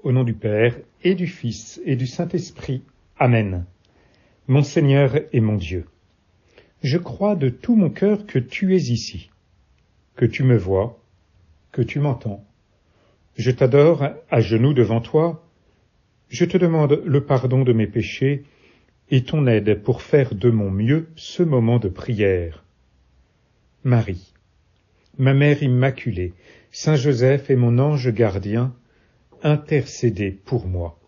Au nom du Père, et du Fils, et du Saint-Esprit. Amen. Mon Seigneur et mon Dieu, je crois de tout mon cœur que tu es ici, que tu me vois, que tu m'entends. Je t'adore à genoux devant toi. Je te demande le pardon de mes péchés et ton aide pour faire de mon mieux ce moment de prière. Marie, ma Mère Immaculée, Saint Joseph et mon ange gardien, intercédez pour moi.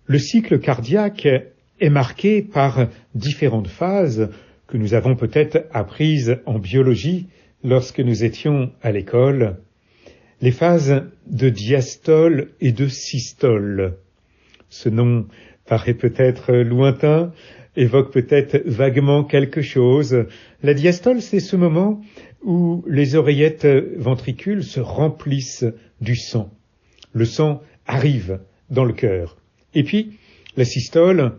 Le cycle cardiaque est marqué par différentes phases que nous avons peut-être apprises en biologie lorsque nous étions à l'école, les phases de diastole et de systole. Ce nom paraît peut-être lointain, évoque peut-être vaguement quelque chose. La diastole, c'est ce moment où les oreillettes ventricules se remplissent du sang. Le sang arrive dans le cœur. Et puis, la systole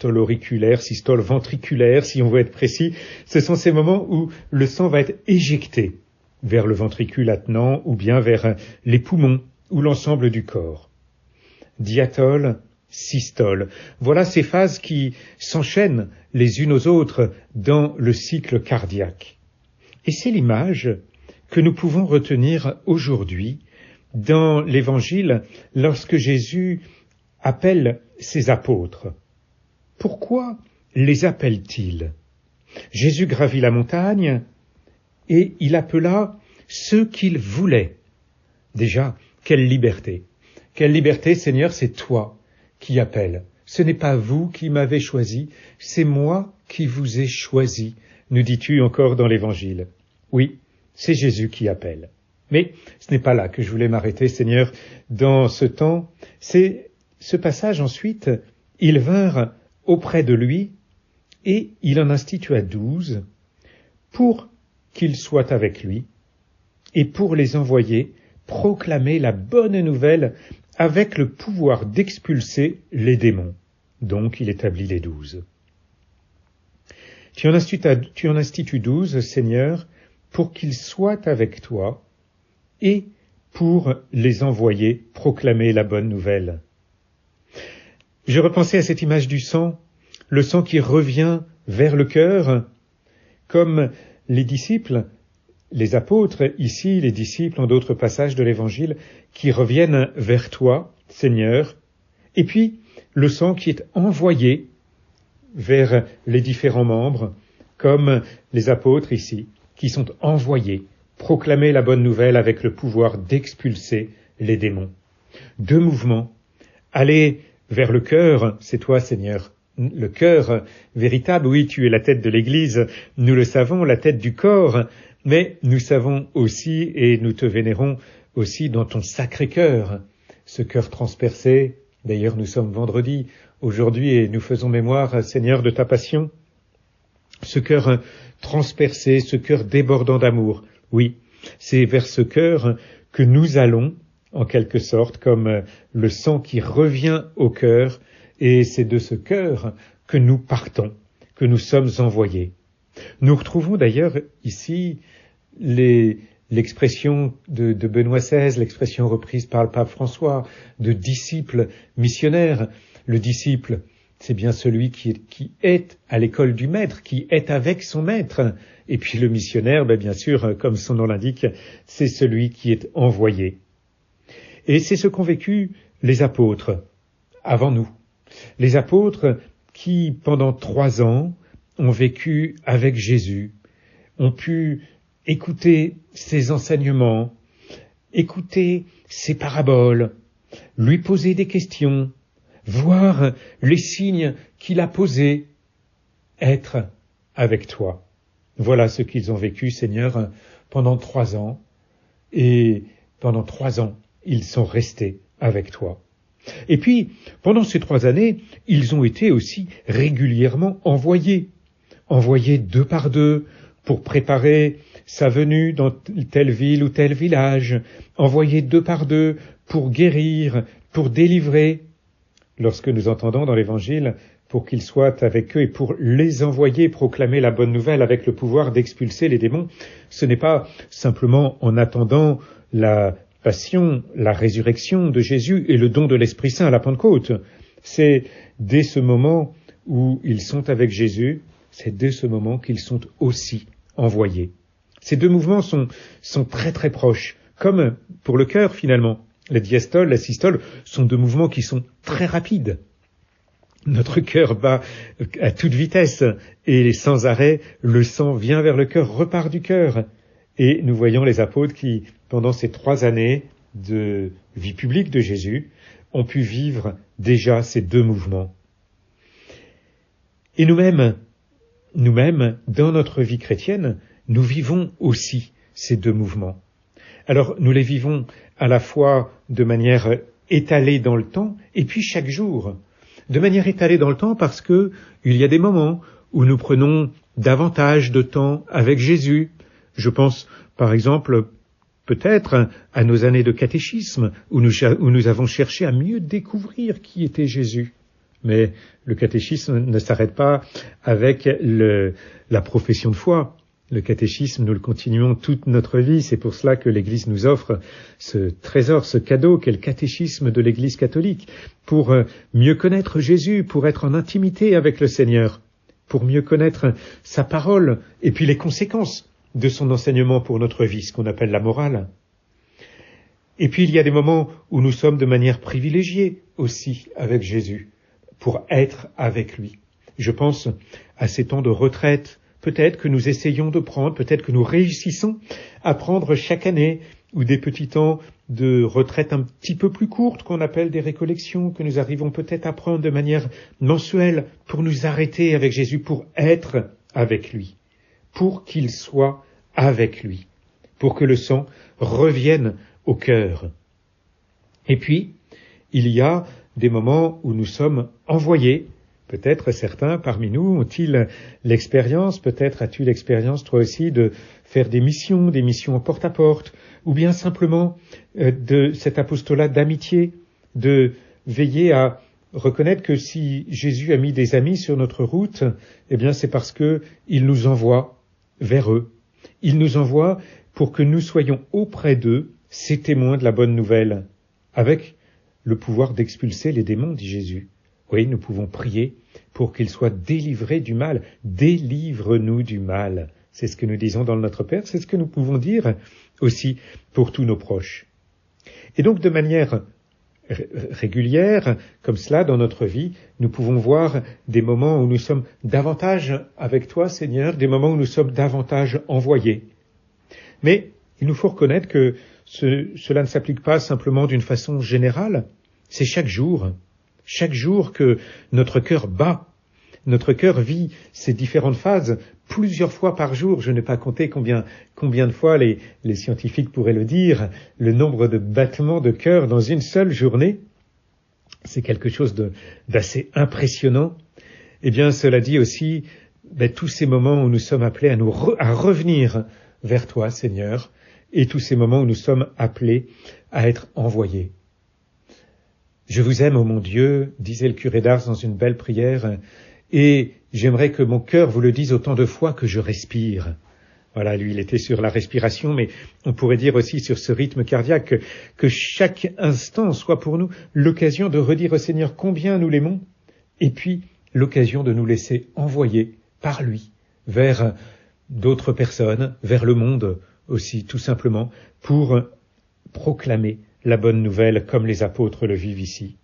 auriculaire, systole ventriculaire, si on veut être précis, ce sont ces moments où le sang va être éjecté vers le ventricule attenant ou bien vers les poumons ou l'ensemble du corps. Diastole, systole. Voilà ces phases qui s'enchaînent les unes aux autres dans le cycle cardiaque. Et c'est l'image que nous pouvons retenir aujourd'hui dans l'Évangile lorsque Jésus appelle ses apôtres. Pourquoi les appelle-t-il ? Jésus gravit la montagne et il appela ceux qu'il voulait. Déjà, quelle liberté ! Quelle liberté, Seigneur, c'est toi qui appelles. Ce n'est pas vous qui m'avez choisi, c'est moi qui vous ai choisi, nous dis-tu encore dans l'Évangile. Oui, c'est Jésus qui appelle. Mais ce n'est pas là que je voulais m'arrêter, Seigneur, dans ce temps. C'est ce passage ensuite, ils vinrent auprès de lui et il en institua 12 pour qu'ils soient avec lui et pour les envoyer proclamer la bonne nouvelle avec le pouvoir d'expulser les démons. Donc il établit les 12. Tu en institues 12, Seigneur, pour qu'ils soient avec toi et pour les envoyer proclamer la bonne nouvelle. Je repensais à cette image du sang, le sang qui revient vers le cœur, comme les disciples, les apôtres, ici les disciples en d'autres passages de l'Évangile, qui reviennent vers toi, Seigneur, et puis le sang qui est envoyé vers les différents membres, comme les apôtres ici, qui sont envoyés proclamer la bonne nouvelle avec le pouvoir d'expulser les démons. 2 mouvements. Aller vers le cœur, c'est toi, Seigneur. Le cœur véritable, oui, tu es la tête de l'Église, nous le savons, la tête du corps, mais nous savons aussi, et nous te vénérons aussi dans ton sacré cœur, ce cœur transpercé. D'ailleurs, nous sommes vendredi aujourd'hui et nous faisons mémoire, Seigneur, de ta passion. Ce cœur transpercé, ce cœur débordant d'amour. Oui, c'est vers ce cœur que nous allons, en quelque sorte, comme le sang qui revient au cœur, et c'est de ce cœur que nous partons, que nous sommes envoyés. Nous retrouvons d'ailleurs ici l'expression de Benoît XVI, l'expression reprise par le pape François, de disciple missionnaire. Le disciple, c'est bien celui qui est à l'école du maître, qui est avec son maître. Et puis le missionnaire, bien sûr, comme son nom l'indique, c'est celui qui est envoyé. Et c'est ce qu'ont vécu les apôtres avant nous. Les apôtres qui, pendant 3 ans, ont vécu avec Jésus, ont pu écouter ses enseignements, écouter ses paraboles, lui poser des questions, voir les signes qu'il a posés, être avec toi. Voilà ce qu'ils ont vécu, Seigneur, pendant 3 ans. Et pendant 3 ans, ils sont restés avec toi. Et puis, pendant ces 3 années, ils ont été aussi régulièrement envoyés 2 par 2 pour préparer sa venue dans telle ville ou tel village, envoyés 2 par 2 pour guérir, pour délivrer. Lorsque nous entendons dans l'Évangile, pour qu'ils soient avec eux et pour les envoyer proclamer la bonne nouvelle avec le pouvoir d'expulser les démons, ce n'est pas simplement en attendant la passion, la résurrection de Jésus et le don de l'Esprit Saint à la Pentecôte. C'est dès ce moment où ils sont avec Jésus, c'est dès ce moment qu'ils sont aussi envoyés. Ces deux mouvements sont très très proches, comme pour le cœur finalement. La diastole, la systole sont deux mouvements qui sont très rapides. Notre cœur bat à toute vitesse et sans arrêt, le sang vient vers le cœur, repart du cœur. Et nous voyons les apôtres qui, pendant ces 3 années de vie publique de Jésus, ont pu vivre déjà ces deux mouvements. Et nous-mêmes, dans notre vie chrétienne, nous vivons aussi ces deux mouvements. Alors, nous les vivons à la fois de manière étalée dans le temps, et puis chaque jour. De manière étalée dans le temps parce que il y a des moments où nous prenons davantage de temps avec Jésus. Je pense, par exemple, peut-être à nos années de catéchisme, où nous avons cherché à mieux découvrir qui était Jésus. Mais le catéchisme ne s'arrête pas avec la profession de foi. Le catéchisme, nous le continuons toute notre vie. C'est pour cela que l'Église nous offre ce trésor, ce cadeau qu'est le catéchisme de l'Église catholique, pour mieux connaître Jésus, pour être en intimité avec le Seigneur, pour mieux connaître sa parole et puis les conséquences de son enseignement pour notre vie, ce qu'on appelle la morale. Et puis il y a des moments où nous sommes de manière privilégiée aussi avec Jésus, pour être avec lui. Je pense à ces temps de retraite, peut-être que nous essayons de prendre, peut-être que nous réussissons à prendre chaque année, ou des petits temps de retraite un petit peu plus courtes, qu'on appelle des récollections, que nous arrivons peut-être à prendre de manière mensuelle, pour nous arrêter avec Jésus, pour être avec lui, pour qu'il soit avec lui, pour que le sang revienne au cœur. Et puis, il y a des moments où nous sommes envoyés. Peut-être certains parmi nous ont-ils l'expérience, peut-être as-tu l'expérience toi aussi de faire des missions en porte-à-porte, ou bien simplement de cet apostolat d'amitié, de veiller à reconnaître que si Jésus a mis des amis sur notre route, eh bien c'est parce que il nous envoie vers eux. Il nous envoie pour que nous soyons auprès d'eux, ces témoins de la bonne nouvelle, avec le pouvoir d'expulser les démons, dit Jésus. Oui, nous pouvons prier pour qu'ils soient délivrés du mal. Délivre-nous du mal. C'est ce que nous disons dans le Notre Père, c'est ce que nous pouvons dire aussi pour tous nos proches. Et donc, de manière régulière, comme cela, dans notre vie, nous pouvons voir des moments où nous sommes davantage avec toi, Seigneur, des moments où nous sommes davantage envoyés. Mais il nous faut reconnaître que cela ne s'applique pas simplement d'une façon générale, c'est chaque jour que notre cœur bat, notre cœur vit ces différentes phases plusieurs fois par jour. Je n'ai pas compté combien de fois les scientifiques pourraient le dire, le nombre de battements de cœur dans une seule journée. C'est quelque chose d'assez impressionnant. Eh bien, cela dit aussi, tous ces moments où nous sommes appelés à revenir vers toi, Seigneur, et tous ces moments où nous sommes appelés à être envoyés. Je vous aime, ô mon Dieu, disait le curé d'Ars dans une belle prière, et j'aimerais que mon cœur vous le dise autant de fois que je respire. Voilà, lui, il était sur la respiration, mais on pourrait dire aussi sur ce rythme cardiaque que chaque instant soit pour nous l'occasion de redire au Seigneur combien nous l'aimons, et puis l'occasion de nous laisser envoyer par lui vers d'autres personnes, vers le monde aussi, tout simplement, pour proclamer la bonne nouvelle comme les apôtres le vivent ici.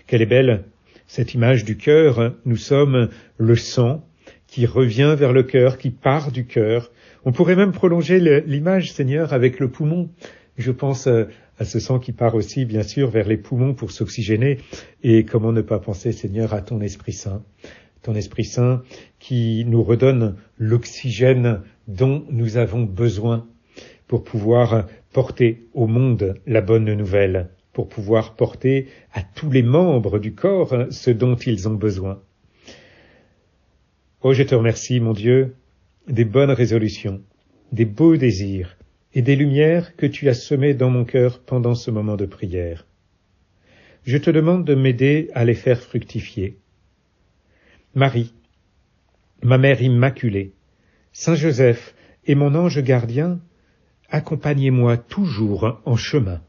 Quelle est belle cette image du cœur. Nous sommes le sang qui revient vers le cœur, qui part du cœur. On pourrait même prolonger l'image, Seigneur, avec le poumon. Je pense à ce sang qui part aussi, bien sûr, vers les poumons pour s'oxygéner. Et comment ne pas penser, Seigneur, à ton Esprit Saint. Ton Esprit Saint qui nous redonne l'oxygène dont nous avons besoin pour pouvoir porter au monde la bonne nouvelle, pour pouvoir porter à tous les membres du corps ce dont ils ont besoin. Oh, je te remercie, mon Dieu, des bonnes résolutions, des beaux désirs et des lumières que tu as semées dans mon cœur pendant ce moment de prière. Je te demande de m'aider à les faire fructifier. Marie, ma mère immaculée, Saint Joseph et mon ange gardien, accompagnez-moi toujours en chemin.